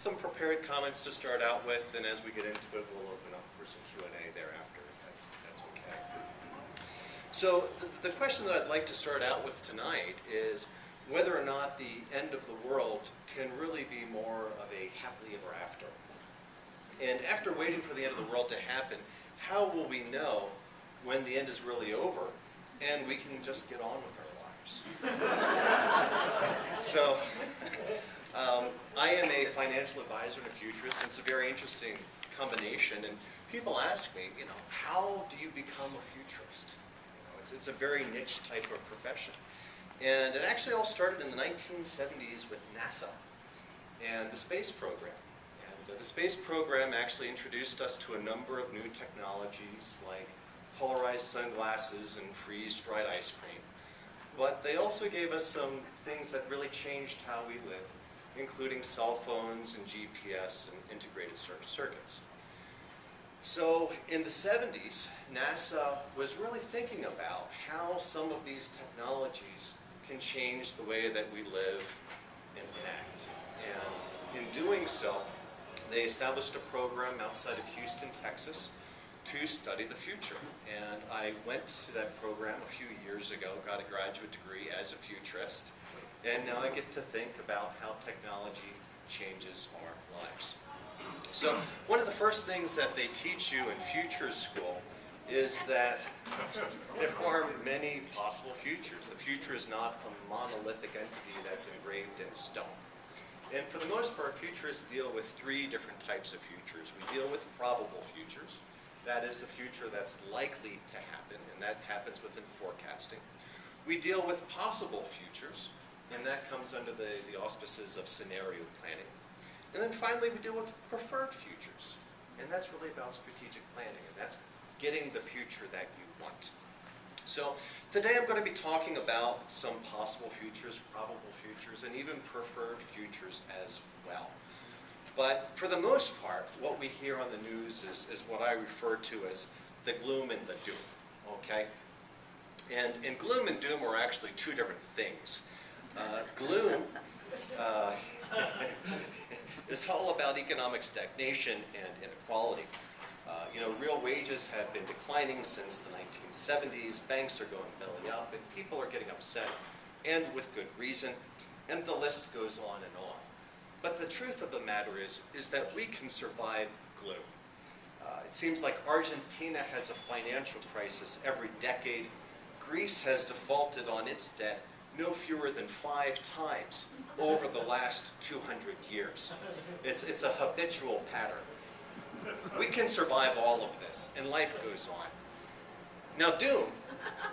some prepared comments to start out with, and as we get into it, we'll open up for some Q&A thereafter, if that's okay. So the question that I'd like to start out with tonight is whether or not the end of the world can really be more of a happily ever after. And after waiting for the end of the world to happen, how will we know when the end is really over and we can just get on with our lives? So, I am a financial advisor and a futurist, and it's a very interesting combination. And people ask me, how do you become a futurist? It's a very niche type of profession. And it actually all started in the 1970s with NASA and the space program. And the space program actually introduced us to a number of new technologies like polarized sunglasses and freeze-dried ice cream. But they also gave us some things that really changed how we live, including cell phones and GPS and integrated circuits. So in the 70s, NASA was really thinking about how some of these technologies can change the way that we live and act. And in doing so, they established a program outside of Houston, Texas, to study the future. And I went to that program a few years ago, got a graduate degree as a futurist, and now I get to think about how technology changes our lives. So one of the first things that they teach you in future school is that there are many possible futures. The future is not a monolithic entity that's engraved in stone. And for the most part, futurists deal with three different types of futures. We deal with probable futures. That is the future that's likely to happen, and that happens within forecasting. We deal with possible futures, and that comes under the auspices of scenario planning. And then finally, we deal with preferred futures, and that's really about strategic planning, and that's getting the future that you want. So today I'm going to be talking about some possible futures, probable futures, and even preferred futures as well. But for the most part, what we hear on the news is what I refer to as the gloom and the doom, okay? And gloom and doom are actually two different things. Gloom is all about economic stagnation and inequality. Real wages have been declining since the 1970s, banks are going belly up, and people are getting upset, and with good reason, and the list goes on and on. But the truth of the matter is that we can survive gloom. It seems like Argentina has a financial crisis every decade. Greece has defaulted on its debt no fewer than 5 times over the last 200 years. It's a habitual pattern. We can survive all of this, and life goes on. Now doom,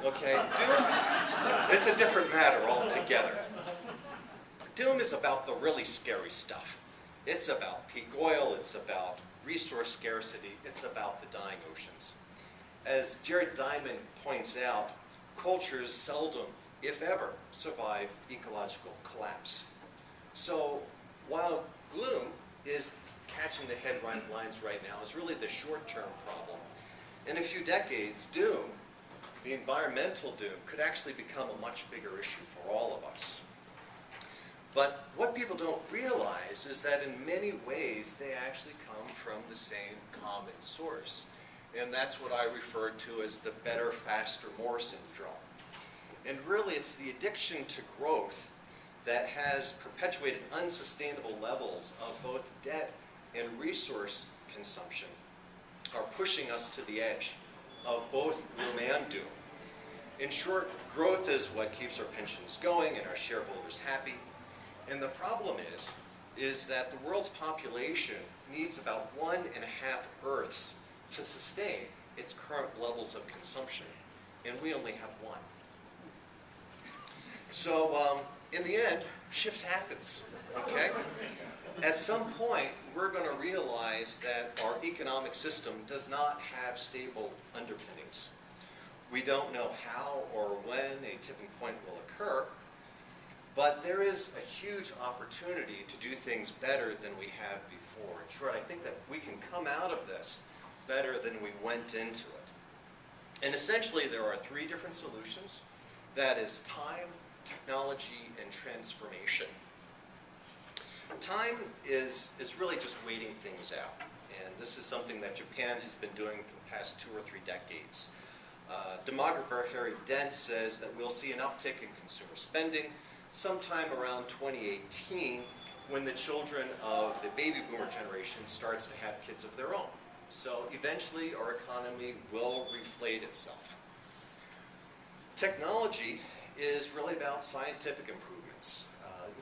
okay, doom is a different matter altogether. Doom is about the really scary stuff. It's about peak oil, it's about resource scarcity, it's about the dying oceans. As Jared Diamond points out, cultures seldom, if ever, survive ecological collapse. So while gloom is catching the headlines right now, is really the short-term problem. In a few decades, doom, the environmental doom, could actually become a much bigger issue for all of us. But what people don't realize is that in many ways they actually come from the same common source. And that's what I refer to as the better, faster, more syndrome. And really it's the addiction to growth that has perpetuated unsustainable levels of both debt and resource consumption are pushing us to the edge of both gloom and doom. In short, growth is what keeps our pensions going and our shareholders happy. And the problem is that the world's population needs about 1.5 Earths to sustain its current levels of consumption, and we only have 1. So in the end, shift happens, okay? At some point, we're going to realize that our economic system does not have stable underpinnings. We don't know how or when a tipping point will occur, but there is a huge opportunity to do things better than we have before. In short, I think that we can come out of this better than we went into it. And essentially, there are 3 different solutions. That is time, technology, and transformation. Time is really just waiting things out. And this is something that Japan has been doing for the past 2 or 3 decades. Demographer Harry Dent says that we'll see an uptick in consumer spending sometime around 2018 when the children of the baby boomer generation starts to have kids of their own. So eventually our economy will reflate itself. Technology is really about scientific improvements.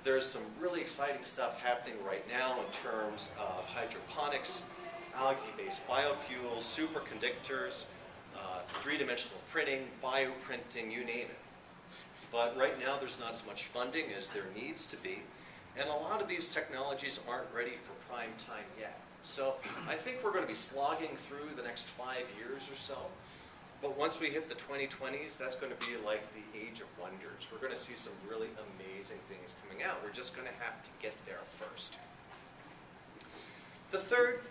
There's some really exciting stuff happening right now in terms of hydroponics, algae-based biofuels, superconductors, 3-dimensional printing, bioprinting, you name it. But right now there's not as much funding as there needs to be, and a lot of these technologies aren't ready for prime time yet. So I think we're going to be slogging through the next 5 years or so. But once we hit the 2020s, that's going to be like the age of wonders. We're going to see some really amazing things coming out. We're just going to have to get there first. The third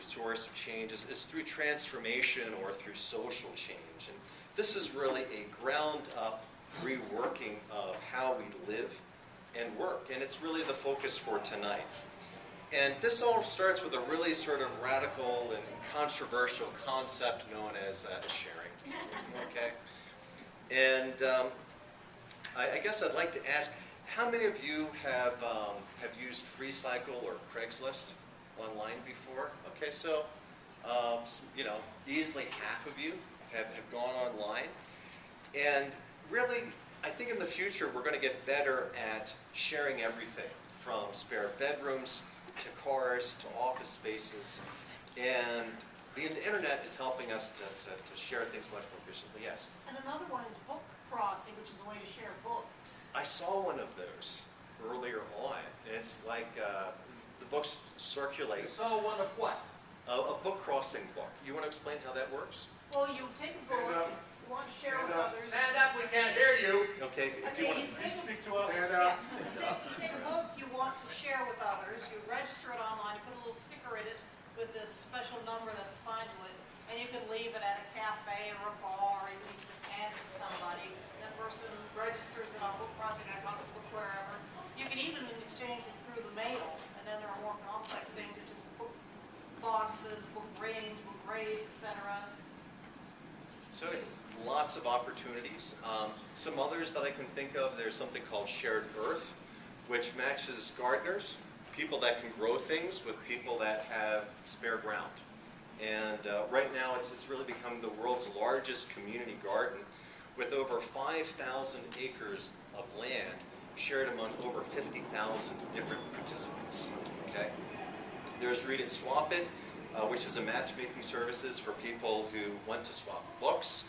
source of change is through transformation or through social change. And this is really a ground-up reworking of how we live and work. And it's really the focus for tonight. And this all starts with a really sort of radical and controversial concept known as sharing. Okay? And I guess I'd like to ask, how many of you have used FreeCycle or Craigslist online before? Okay, so you know, easily half of you have gone online. And really, I think in the future we're going to get better at sharing everything, from spare bedrooms to cars, to office spaces, and the internet is helping us to share things much more efficiently. Yes? And another one is book crossing, which is a way to share books. I saw one of those earlier on, and it's like the books circulate. You saw one of what? A book crossing book. You want to explain how that works? Well, you take a book, you want to share with others. Stand up, we can't hear you. Okay, if Okay, you want you to take speak to us. Stand Yeah, up. you take a book you want to share with others, you register it online, you put a little sticker in it with this special number that's assigned to it, and you can leave it at a cafe or a bar, and you can just hand it to somebody. That person registers it on book crossing, I got this book wherever. You can even exchange it through the mail, and then there are more complex things, such as book boxes, book rings, book rays, etc. So lots of opportunities. Some others that I can think of, there's something called Shared Earth, which matches gardeners, people that can grow things, with people that have spare ground. And right now it's really become the world's largest community garden, with over 5,000 acres of land shared among over 50,000 different participants. Okay? There's Read It, Swap It, which is a matchmaking services for people who want to swap books.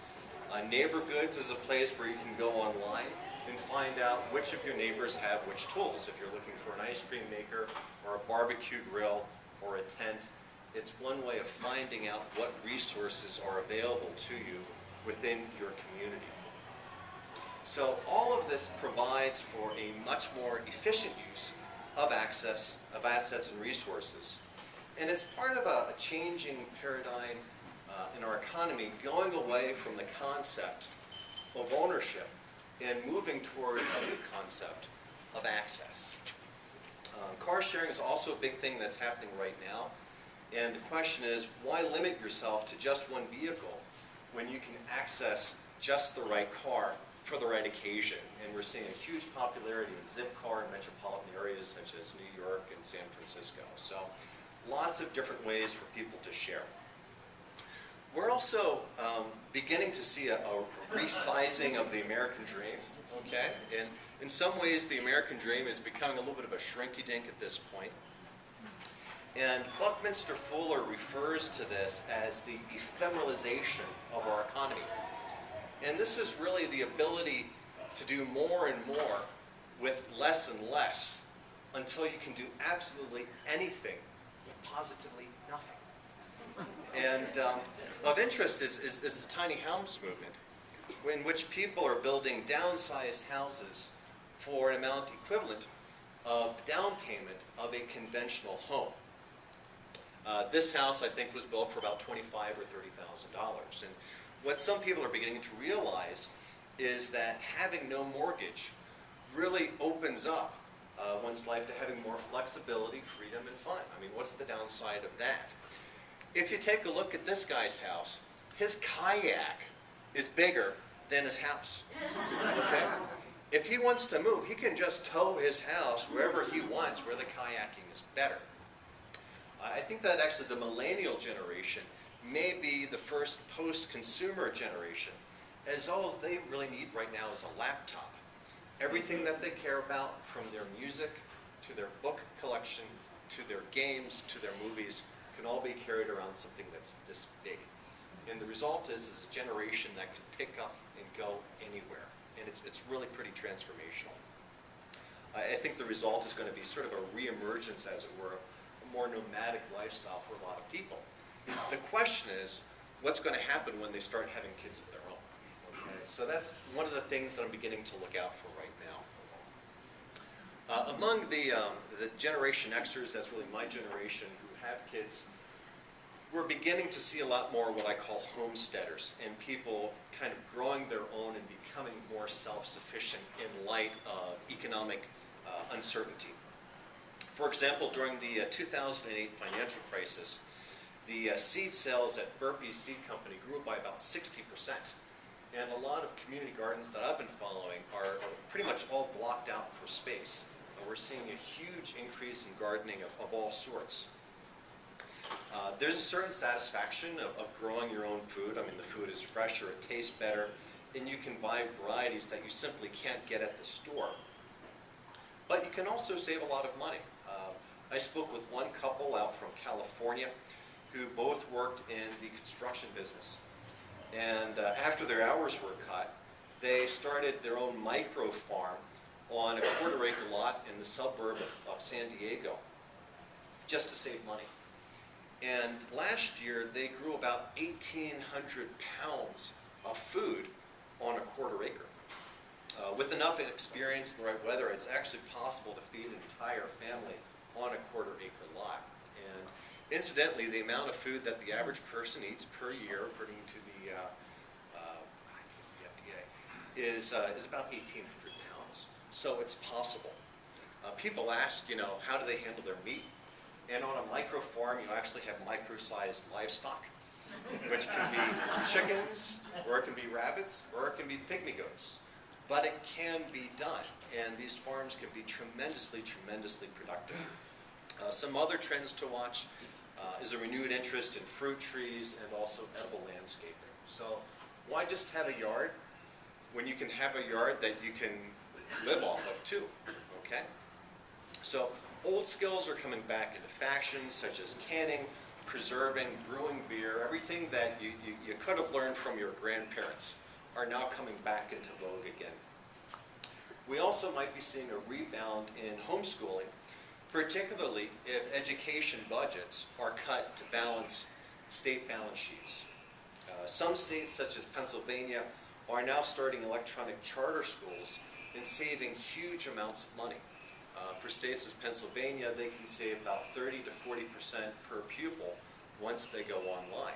Neighbor Goods is a place where you can go online and find out which of your neighbors have which tools. If you're looking for an ice cream maker or a barbecue grill or a tent, it's one way of finding out what resources are available to you within your community. So all of this provides for a much more efficient use of assets and resources. And it's part of a changing paradigm in our economy, going away from the concept of ownership and moving towards a new concept of access. Car sharing is also a big thing that's happening right now. And the question is, why limit yourself to just one vehicle when you can access just the right car for the right occasion? And we're seeing a huge popularity in Zipcar in metropolitan areas such as New York and San Francisco. So lots of different ways for people to share. We're also beginning to see a resizing of the American dream, okay? And in some ways, the American dream is becoming a little bit of a shrinky-dink at this point. And Buckminster Fuller refers to this as the ephemeralization of our economy. And this is really the ability to do more and more with less and less until you can do absolutely anything with positively nothing. And of interest is the tiny house movement, in which people are building downsized houses for an amount equivalent of the down payment of a conventional home. This house, I think, was built for about $25,000 or $30,000. And what some people are beginning to realize is that having no mortgage really opens up one's life to having more flexibility, freedom, and fun. I mean, what's the downside of that? If you take a look at this guy's house, his kayak is bigger than his house. Okay? If he wants to move, he can just tow his house wherever he wants, where the kayaking is better. I think that actually the millennial generation may be the first post-consumer generation, as all they really need right now is a laptop. Everything that they care about, from their music to their book collection to their games to their movies, can all be carried around something that's this big. And the result is a generation that can pick up and go anywhere. And it's really pretty transformational. I think the result is going to be sort of a reemergence, as it were, a more nomadic lifestyle for a lot of people. The question is, what's going to happen when they start having kids of their own? Okay? So that's one of the things that I'm beginning to look out for right now. Among the Generation Xers, that's really my generation, who have kids, we're beginning to see a lot more what I call homesteaders, and people kind of growing their own and becoming more self-sufficient in light of economic uncertainty. For example, during the 2008 financial crisis, the seed sales at Burpee's Seed Company grew by about 60%. And a lot of community gardens that I've been following are pretty much all blocked out for space. We're seeing a huge increase in gardening of all sorts. There's a certain satisfaction of growing your own food. I mean, the food is fresher, it tastes better, and you can buy varieties that you simply can't get at the store. But you can also save a lot of money. I spoke with one couple out from California who both worked in the construction business. And after their hours were cut, they started their own micro farm on a quarter-acre lot in the suburb of San Diego, just to save money. And last year, they grew about 1,800 pounds of food on a quarter acre. With enough experience and the right weather, it's actually possible to feed an entire family on a quarter-acre lot. And incidentally, the amount of food that the average person eats per year, according to the FDA, is about 1,800 pounds. So it's possible. People ask, how do they handle their meat? And on a micro farm, you actually have micro-sized livestock, which can be chickens, or it can be rabbits, or it can be pygmy goats. But it can be done, and these farms can be tremendously, tremendously productive. Some other trends to watch is a renewed interest in fruit trees and also edible landscaping. So why just have a yard when you can have a yard that you can live off of too, okay? So old skills are coming back into fashion, such as canning, preserving, brewing beer. Everything that you could have learned from your grandparents are now coming back into vogue again. We also might be seeing a rebound in homeschooling, particularly if education budgets are cut to balance state balance sheets. Some states, such as Pennsylvania, are now starting electronic charter schools and saving huge amounts of money. For states as Pennsylvania, they can save about 30 to 40% per pupil once they go online.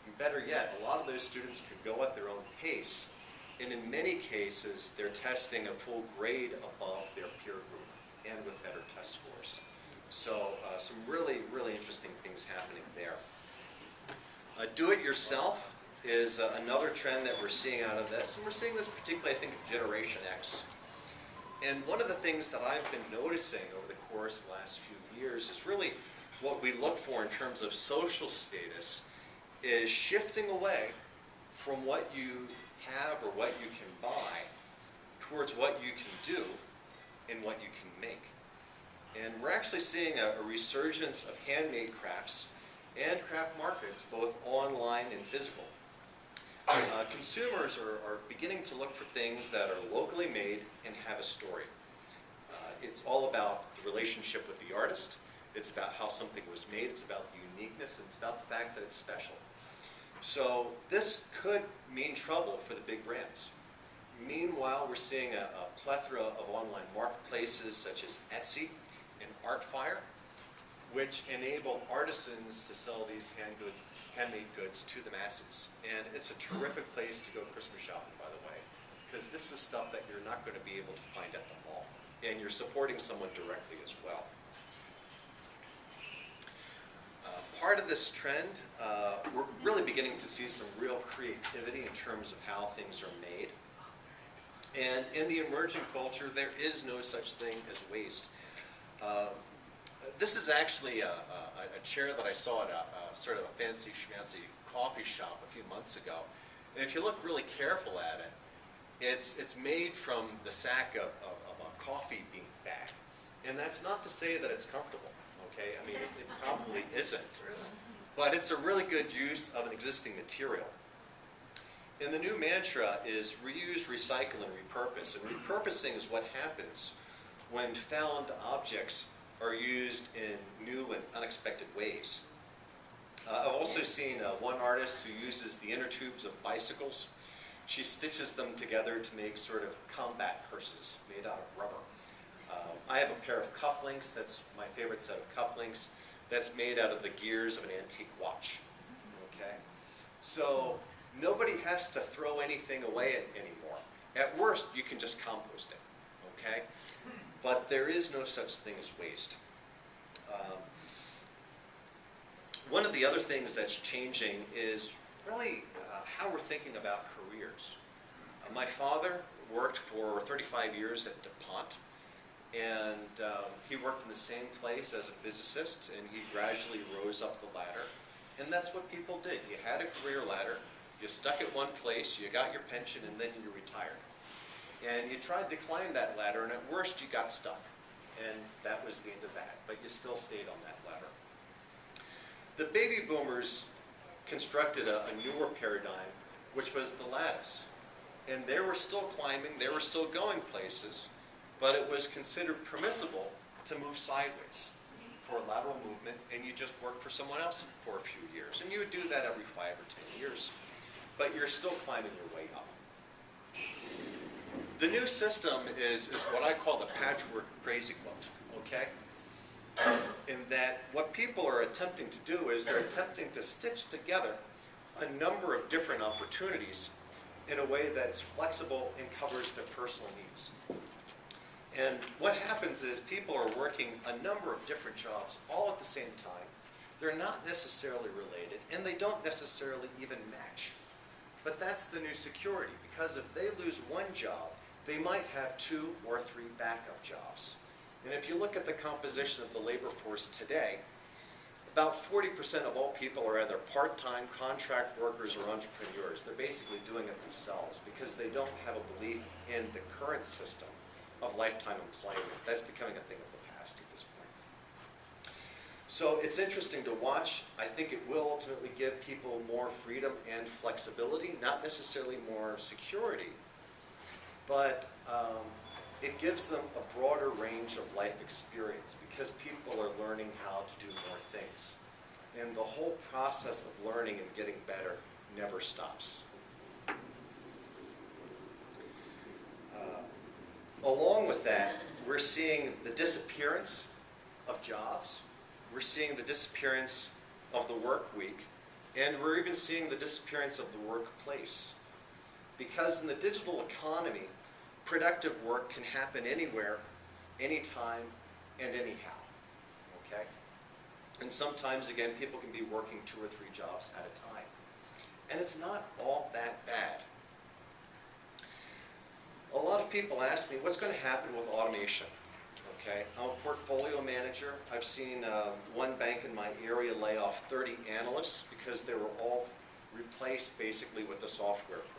And better yet, a lot of those students can go at their own pace, and in many cases, they're testing a full grade above their peer group and with better test scores. So some really, really interesting things happening there. Do-it-yourself is another trend that we're seeing out of this, and we're seeing this particularly, I think, in Generation X. And one of the things that I've been noticing over the course of the last few years is really what we look for in terms of social status is shifting away from what you have or what you can buy towards what you can do and what you can make. And we're actually seeing a resurgence of handmade crafts and craft markets, both online and physical. Consumers are beginning to look for things that are locally made and have a story. It's all about the relationship with the artist. It's about how something was made. It's about the uniqueness. And it's about the fact that it's special. So this could mean trouble for the big brands. Meanwhile, we're seeing a plethora of online marketplaces such as Etsy and Artfire, which enable artisans to sell these handmade goods to the masses. And it's a terrific place to go Christmas shopping, by the way, because this is stuff that you're not going to be able to find at the mall. and you're supporting someone directly as well. Part of this trend, we're really beginning to see some real creativity in terms of how things are made. And in the emerging culture, there is no such thing as waste. This is actually a chair that I saw at a sort of a fancy schmancy coffee shop a few months ago. And if you look really careful at it, it's made from the sack of a coffee bean bag. And that's not to say that it's comfortable, okay? I mean, it probably isn't. But it's a really good use of an existing material. And the new mantra is reuse, recycle, and repurpose. And repurposing is what happens when found objects are used in new and unexpected ways. I've also seen one artist who uses the inner tubes of bicycles. She stitches them together to make sort of combat purses made out of rubber. I have a pair of cufflinks, that's my favorite set of cufflinks, that's made out of the gears of an antique watch. Okay? So nobody has to throw anything away anymore. At worst, you can just compost it. Okay? But there is no such thing as waste. One of the other things that's changing is really how we're thinking about careers. My father worked for 35 years at DuPont, and he worked in the same place as a physicist, and he gradually rose up the ladder. And that's what people did. You had a career ladder, you stuck at one place, you got your pension, and then you retired. And you tried to climb that ladder, and at worst you got stuck. And that was the end of that, but you still stayed on that ladder. The baby boomers constructed a newer paradigm, which was the lattice. And they were still climbing, they were still going places, but it was considered permissible to move sideways for lateral movement, and you just worked for someone else for a few years. And you would do that every 5 or 10 years, but you're still climbing your way up. The new system is what I call the patchwork crazy quilt, okay? In that what people are attempting to do is they're attempting to stitch together a number of different opportunities in a way that's flexible and covers their personal needs. And what happens is people are working a number of different jobs all at the same time. They're not necessarily related, and they don't necessarily even match. But that's the new security, because if they lose one job, they might have 2 or 3 backup jobs. And if you look at the composition of the labor force today, about 40% of all people are either part-time contract workers or entrepreneurs. They're basically doing it themselves because they don't have a belief in the current system of lifetime employment. That's becoming a thing of the past at this point. So it's interesting to watch. I think it will ultimately give people more freedom and flexibility, not necessarily more security, but it gives them a broader range of life experience because people are learning how to do more things. And the whole process of learning and getting better never stops. Along with that, we're seeing the disappearance of jobs. We're seeing the disappearance of the work week. And we're even seeing the disappearance of the workplace. Because in the digital economy, productive work can happen anywhere, anytime, and anyhow, okay? And sometimes, again, people can be working 2 or 3 jobs at a time. And it's not all that bad. A lot of people ask me, what's going to happen with automation? Okay, I'm a portfolio manager. I've seen one bank in my area lay off 30 analysts because they were all replaced basically with a software program.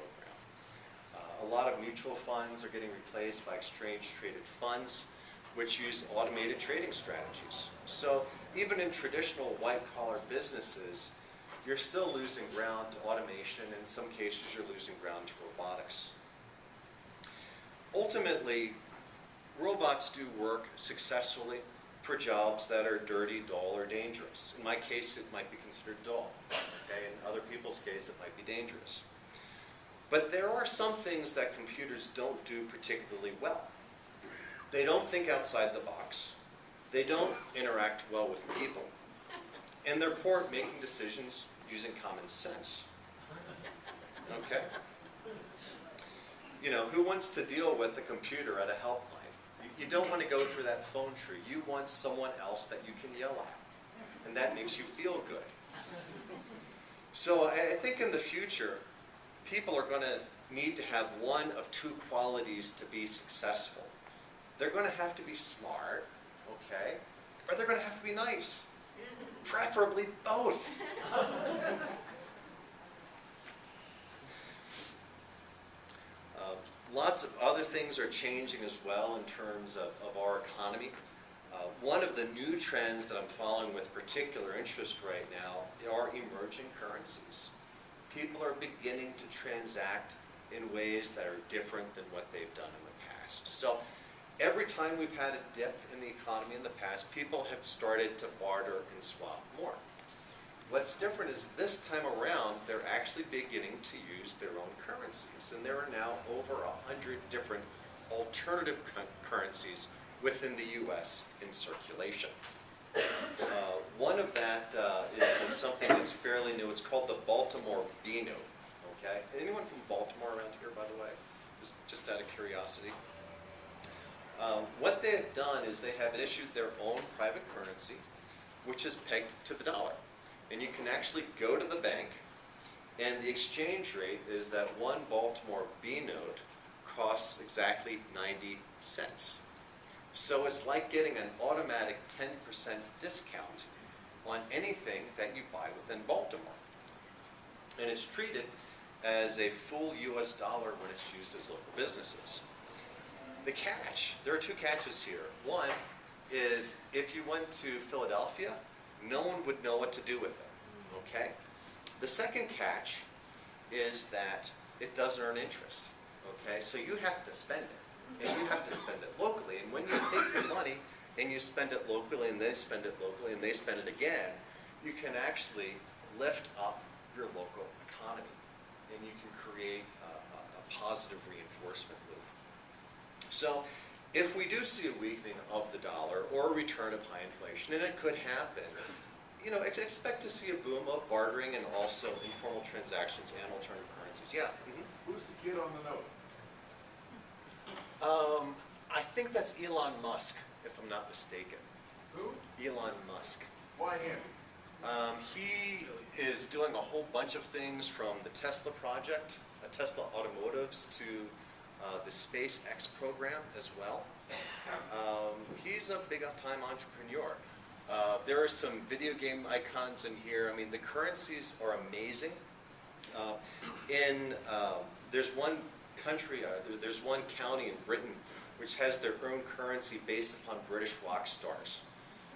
A lot of mutual funds are getting replaced by exchange-traded funds, which use automated trading strategies. So even in traditional white-collar businesses, you're still losing ground to automation. In some cases, you're losing ground to robotics. Ultimately, robots do work successfully for jobs that are dirty, dull, or dangerous. In my case, it might be considered dull. Okay? In other people's case, it might be dangerous. But there are some things that computers don't do particularly well. They don't think outside the box. They don't interact well with people. And they're poor at making decisions using common sense. Okay? You know, who wants to deal with a computer at a helpline? You don't want to go through that phone tree. You want someone else that you can yell at, and that makes you feel good. So I think in the future, people are going to need to have one of two qualities to be successful. They're going to have to be smart, okay, or they're going to have to be nice. Preferably both. Lots of other things are changing as well in terms of our economy. One of the new trends that I'm following with particular interest right now are emerging currencies. People are beginning to transact in ways that are different than what they've done in the past. So every time we've had a dip in the economy in the past, people have started to barter and swap more. What's different is this time around, they're actually beginning to use their own currencies. And there are now over 100 different alternative currencies within the U.S. in circulation. One of that is something that's fairly new. It's called the Baltimore B-note. Okay? Anyone from Baltimore around here, by the way? Just out of curiosity. What they have done is they have issued their own private currency, which is pegged to the dollar. And you can actually go to the bank, and the exchange rate is that one Baltimore B-note costs exactly 90 cents. So it's like getting an automatic 10% discount on anything that you buy within Baltimore. And it's treated as a full US dollar when it's used as local businesses. The catch, there are two catches here. One is if you went to Philadelphia, no one would know what to do with it, okay? The second catch is that it doesn't earn interest, okay? So you have to spend it, and you have to spend it locally. And when you take your money and you spend it locally, and they spend it locally, and they spend it again, you can actually lift up your local economy, and you can create a positive reinforcement loop. So if we do see a weakening of the dollar or a return of high inflation, and it could happen, you know, expect to see a boom of bartering and also informal transactions and alternative currencies. Yeah. Mm-hmm. Who's the kid on the note? I think that's Elon Musk, if I'm not mistaken. Who? Elon Musk. Why him? He is doing a whole bunch of things from the Tesla project, Tesla Automotives, to the SpaceX program as well. He's a big-time entrepreneur. There are some video game icons in here. I mean, the currencies are amazing. There's one country, there's one county in Britain which has their own currency based upon British rock stars.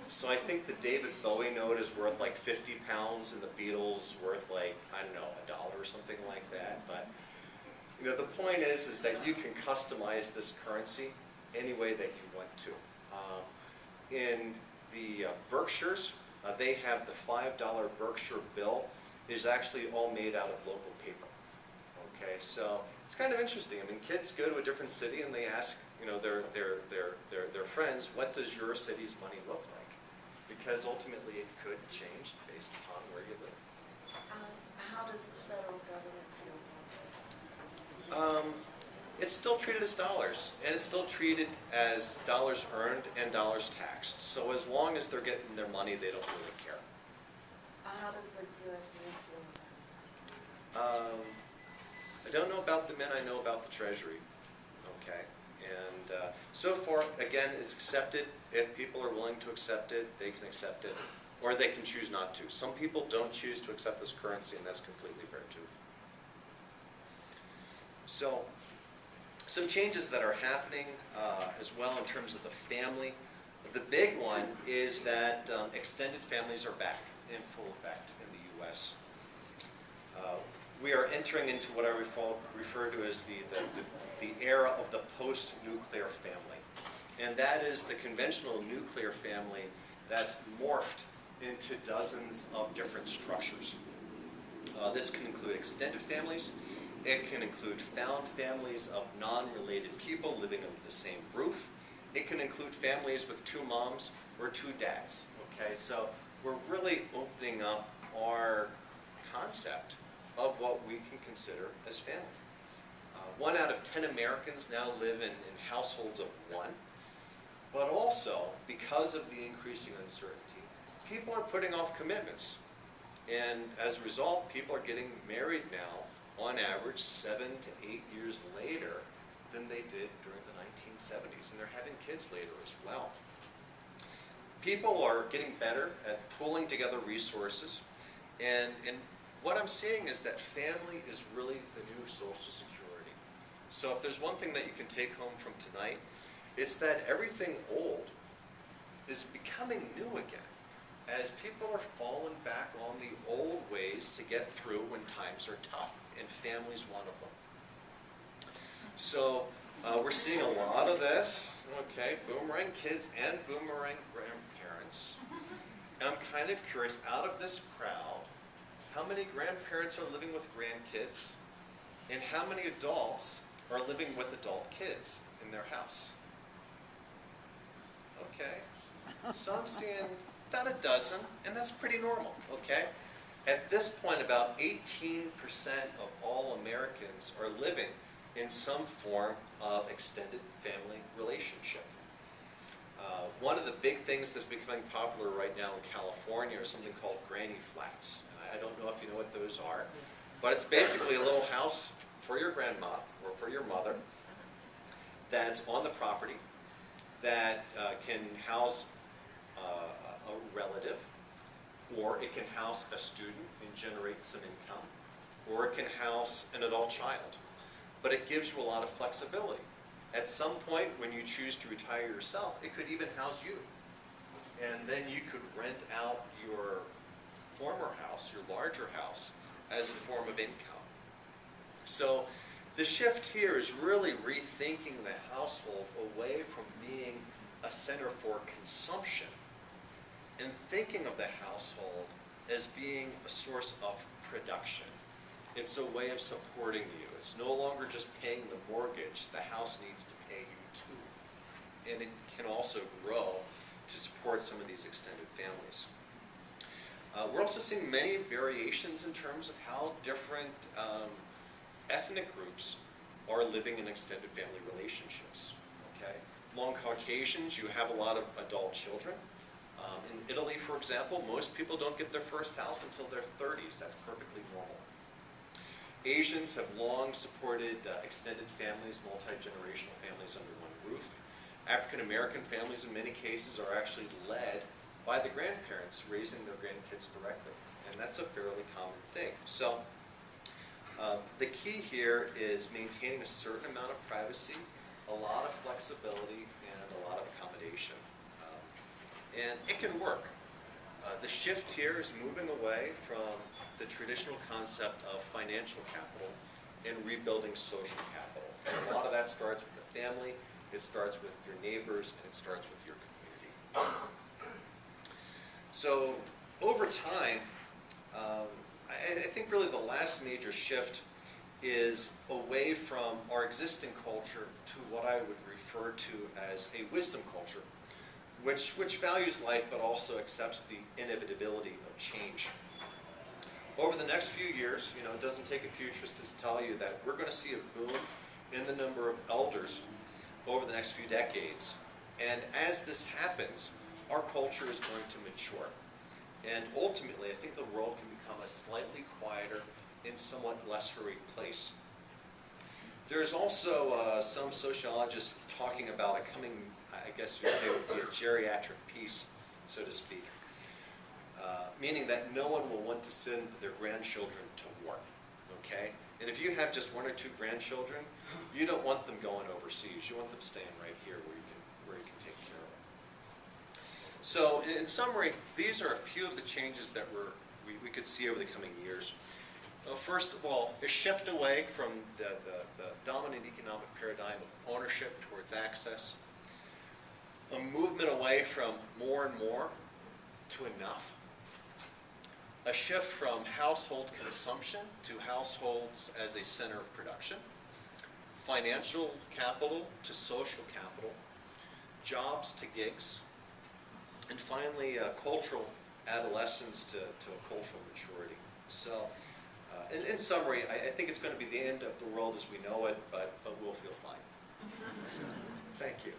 So I think the David Bowie note is worth like 50 pounds and the Beatles worth like, I don't know, $1 or something like that. But you know, the point is that you can customize this currency any way that you want to. In the Berkshires, they have the $5 Berkshire bill is actually all made out of local paper. Okay, so it's kind of interesting. I mean, kids go to a different city and they ask, you know, their friends, what does your city's money look like? Because ultimately it could change based upon where you live. How does the federal government feel about this? It's still treated as dollars, and it's still treated as dollars earned and dollars taxed. So as long as they're getting their money, they don't really care. How does the USA feel about it? I don't know about the men, I know about the Treasury. Okay, and so far, again, it's accepted. If people are willing to accept it, they can accept it, or they can choose not to. Some people don't choose to accept this currency, and that's completely fair too. So, some changes that are happening as well in terms of the family. The big one is that extended families are back in full effect in the U.S. We are entering into what I refer to as the era of the post-nuclear family. And that is the conventional nuclear family that's morphed into dozens of different structures. This can include extended families. It can include found families of non-related people living under the same roof. It can include families with two moms or two dads. Okay, so we're really opening up our concept of what we can consider as family. 1 out of 10 Americans now live in households of one. But also, because of the increasing uncertainty, people are putting off commitments. And as a result, people are getting married now, on average, 7 to 8 years later than they did during the 1970s. And they're having kids later as well. People are getting better at pooling together resources. And what I'm seeing is that family is really the new Social Security. So if there's one thing that you can take home from tonight, it's that everything old is becoming new again, as people are falling back on the old ways to get through when times are tough, and family's one of them. So we're seeing a lot of this, okay, boomerang kids and boomerang grandparents. And I'm kind of curious, out of this crowd, how many grandparents are living with grandkids, and how many adults are living with adult kids in their house? Okay, so I'm seeing about a dozen, and that's pretty normal, okay? At this point, about 18% of all Americans are living in some form of extended family relationship. One of the big things that's becoming popular right now in California is something called granny flats. I don't know if you know what those are, but it's basically a little house for your grandma or for your mother that's on the property that can house a relative, or it can house a student and generate some income, or it can house an adult child. But it gives you a lot of flexibility. At some point, when you choose to retire yourself, it could even house you. And then you could rent out your former house, your larger house, as a form of income. So the shift here is really rethinking the household away from being a center for consumption and thinking of the household as being a source of production. It's a way of supporting you. It's no longer just paying the mortgage. The house needs to pay you too. And it can also grow to support some of these extended families. We're also seeing many variations in terms of how different ethnic groups are living in extended family relationships. Okay? Among Caucasians, you have a lot of adult children. In Italy, for example, most people don't get their first house until their 30s. That's perfectly normal. Asians have long supported extended families, multi-generational families under one roof. African American families, in many cases, are actually led by the grandparents raising their grandkids directly. And that's a fairly common thing. So the key here is maintaining a certain amount of privacy, a lot of flexibility, and a lot of accommodation. And it can work. The shift here is moving away from the traditional concept of financial capital and rebuilding social capital. And a lot of that starts with the family, it starts with your neighbors, and it starts with your community. So over time, I think really the last major shift is away from our existing culture to what I would refer to as a wisdom culture, which values life but also accepts the inevitability of change. Over the next few years, it doesn't take a futurist to tell you that we're going to see a boom in the number of elders over the next few decades. And as this happens, our culture is going to mature. And ultimately, I think the world can become a slightly quieter and somewhat less hurried place. There's also some sociologists talking about a coming, I guess you would say, would be a geriatric peace, so to speak. Meaning that no one will want to send their grandchildren to war, okay? And if you have just 1 or 2 grandchildren, you don't want them going overseas. You want them staying right here where you can take care of them. So in summary, these are a few of the changes that we could see over the coming years. First of all, a shift away from the dominant economic paradigm of ownership towards access. A movement away from more and more to enough. A shift from household consumption to households as a center of production. Financial capital to social capital. Jobs to gigs. And finally, cultural adolescence to a cultural maturity. So, in summary, I think it's going to be the end of the world as we know it, but we'll feel fine. So, thank you.